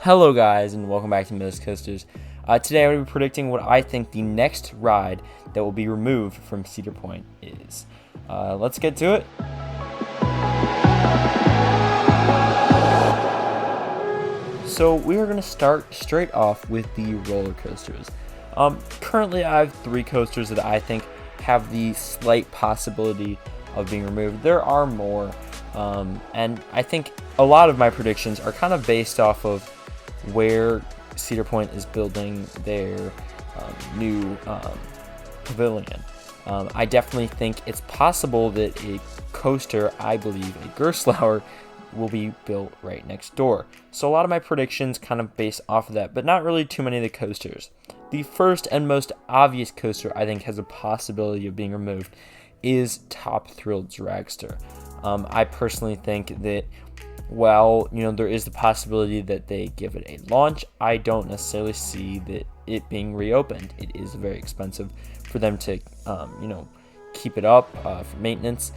Hello guys, and welcome back to Miller's Coasters. Today I will be predicting what I think the next ride that will be removed from Cedar Point is. Let's get to it. So we are going to start straight off with the roller coasters. Currently I have 3 coasters that I think have the slight possibility of being removed. There are more, and I think a lot of my predictions are kind of based off of where Cedar Point is building their new pavilion. I definitely think it's possible that a coaster, I believe a Gerstlauer, will be built right next door. So a lot of my predictions kind of based off of that, but not really too many of the coasters. The first and most obvious coaster I think has a possibility of being removed is Top Thrill Dragster. I personally think that while there is the possibility that they give it a launch, I don't necessarily see that it being reopened. It is very expensive for them to keep it up for maintenance,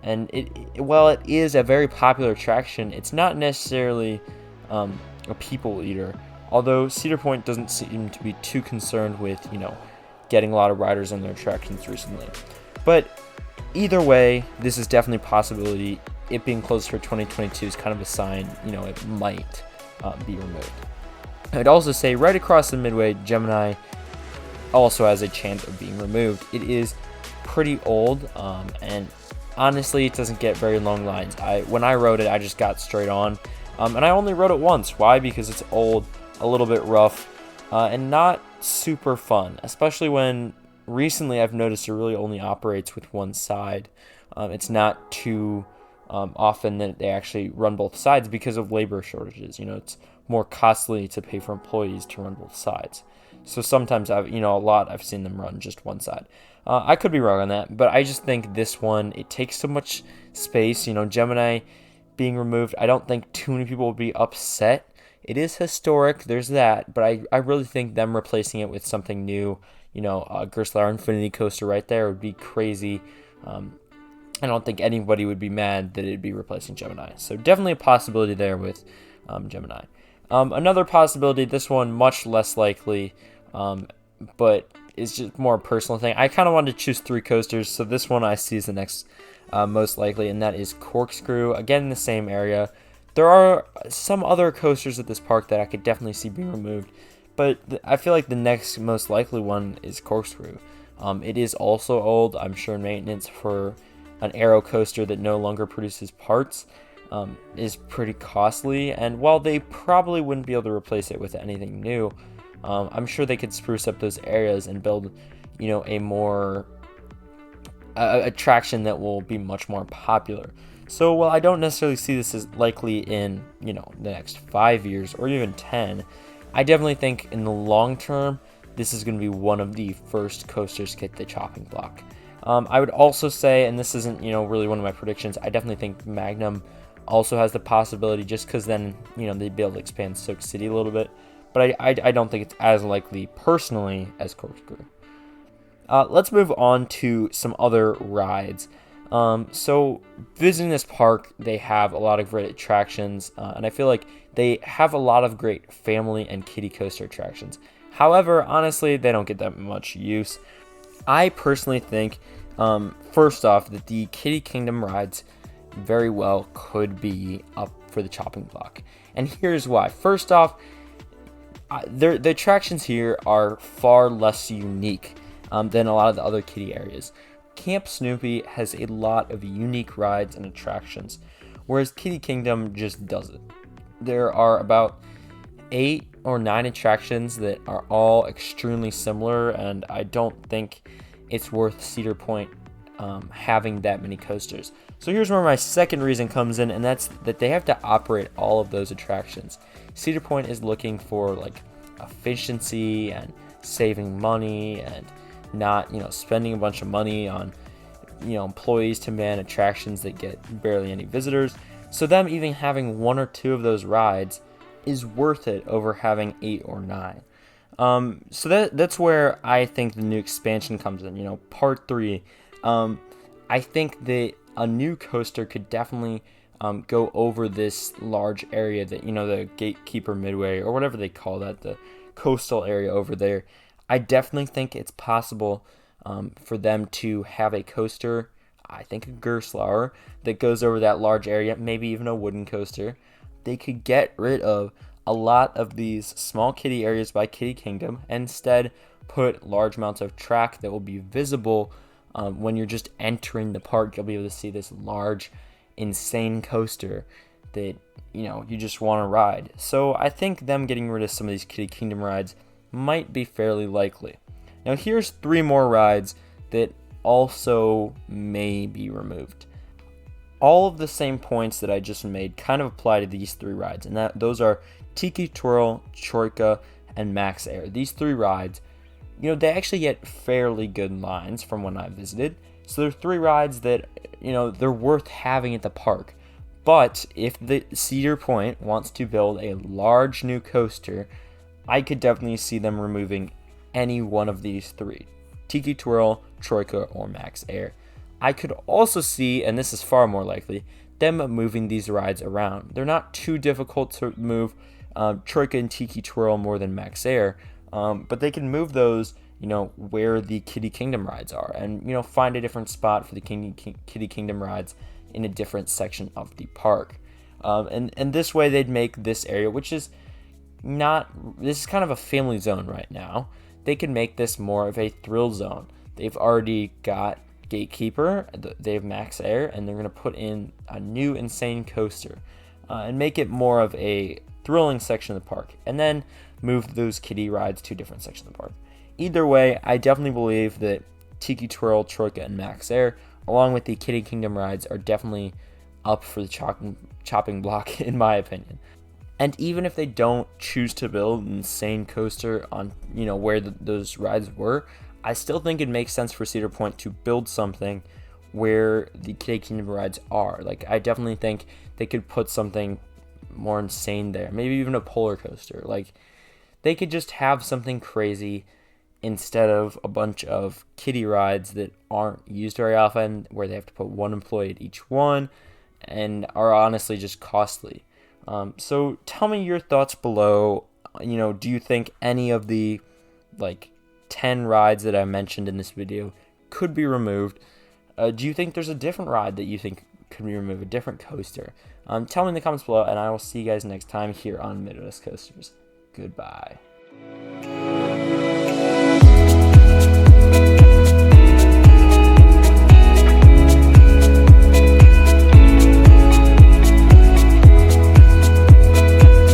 and while it is a very popular attraction, it's not necessarily a people eater. Although Cedar Point doesn't seem to be too concerned with getting a lot of riders on their attractions recently. But either way, this is definitely a possibility. It being closed for 2022 is kind of a sign, it might be removed. I'd also say right across the midway, Gemini also has a chance of being removed. It is pretty old, and honestly, it doesn't get very long lines. When I rode it, I just got straight on, and I only rode it once. Why? Because it's old, a little bit rough, and not super fun, especially when recently I've noticed it really only operates with one side. It's not too often that they actually run both sides because of labor shortages. It's more costly to pay for employees to run both sides. So sometimes I've seen them run just one side. I could be wrong on that, but I just think this one, it takes so much space. Gemini being removed, I don't think too many people will be upset. It is historic, there's that, but I really think them replacing it with something new, a Gerstlauer Infinity Coaster right there would be crazy. I don't think anybody would be mad that it'd be replacing Gemini. So definitely a possibility there with Gemini. Another possibility, this one much less likely, but it's just more a personal thing. I kind of wanted to choose 3 coasters, so this one I see as the next most likely, and that is Corkscrew. Again, in the same area. There are some other coasters at this park that I could definitely see being removed, but I feel like the next most likely one is Corkscrew. It is also old. I'm sure maintenance for an aero coaster that no longer produces parts is pretty costly, and while they probably wouldn't be able to replace it with anything new, I'm sure they could spruce up those areas and build a more attraction that will be much more popular. So while I don't necessarily see this as likely in the next 5 years or even 10, I definitely think in the long term this is going to be one of the first coasters to get the chopping block. I would also say, and this isn't really one of my predictions, I definitely think Magnum also has the possibility, just because then they'd be able to expand Soak City a little bit, but I don't think it's as likely personally as Corkscrew. Let's move on to some other rides. So visiting this park, they have a lot of great attractions, and I feel like they have a lot of great family and kiddie coaster attractions. However, honestly, they don't get that much use. I personally think, first off, that the Kiddie Kingdom rides very well could be up for the chopping block. And here's why. First off, the attractions here are far less unique than a lot of the other kiddie areas. Camp Snoopy has a lot of unique rides and attractions, whereas Kiddie Kingdom just doesn't. There are about 8 or 9 attractions that are all extremely similar, and I don't think it's worth Cedar Point having that many coasters. So here's where my second reason comes in, and that's that they have to operate all of those attractions. Cedar Point is looking for efficiency and saving money and not spending a bunch of money on employees to man attractions that get barely any visitors. So them even having 1 or 2 of those rides is worth it over having 8 or 9. So that's where I think the new expansion comes in. Part 3. I think that a new coaster could definitely go over this large area that, the Gatekeeper Midway, or whatever they call that, the coastal area over there. I definitely think it's possible for them to have a coaster, I think a Gerstlauer, that goes over that large area, maybe even a wooden coaster. They could get rid of a lot of these small kiddie areas by Kiddie Kingdom and instead put large amounts of track that will be visible when you're just entering the park. You'll be able to see this large, insane coaster that, you just want to ride. So I think them getting rid of some of these Kiddie Kingdom rides might be fairly likely. Now here's 3 more rides that also may be removed. All of the same points that I just made kind of apply to these 3 rides, and those are Tiki Twirl, Troika, and Max Air. These 3 rides, they actually get fairly good lines from when I visited. So they're 3 rides that, they're worth having at the park. But if the Cedar Point wants to build a large new coaster, I could definitely see them removing any one of these 3. Tiki Twirl, Troika, or Max Air. I could also see, and this is far more likely, them moving these rides around. They're not too difficult to move, Troika and Tiki Twirl more than Max Air, but they can move those, where the Kiddie Kingdom rides are, and, find a different spot for the Kiddie Kingdom rides in a different section of the park. And this way they'd make this area, which is this is kind of a family zone right now. They could make this more of a thrill zone. They've already got Gatekeeper, they have Max Air, and they're going to put in a new insane coaster and make it more of a thrilling section of the park, and then move those kiddie rides to different sections of the park. Either way, I definitely believe that Tiki Twirl, Troika, and Max Air, along with the Kiddie Kingdom rides, are definitely up for the chopping block, in my opinion. And even if they don't choose to build an insane coaster on, where those rides were, I still think it makes sense for Cedar Point to build something where the Kiddie Kingdom rides are. Like, I definitely think they could put something more insane there. Maybe even a polar coaster. Like, they could just have something crazy instead of a bunch of kiddie rides that aren't used very often, where they have to put one employee at each one and are honestly just costly. So tell me your thoughts below. Do you think any of the 10 rides that I mentioned in this video could be removed? Do you think there's a different ride that you think could be removed, a different coaster? Tell me in the comments below, and I will see you guys next time here on Midwest Coasters. Goodbye.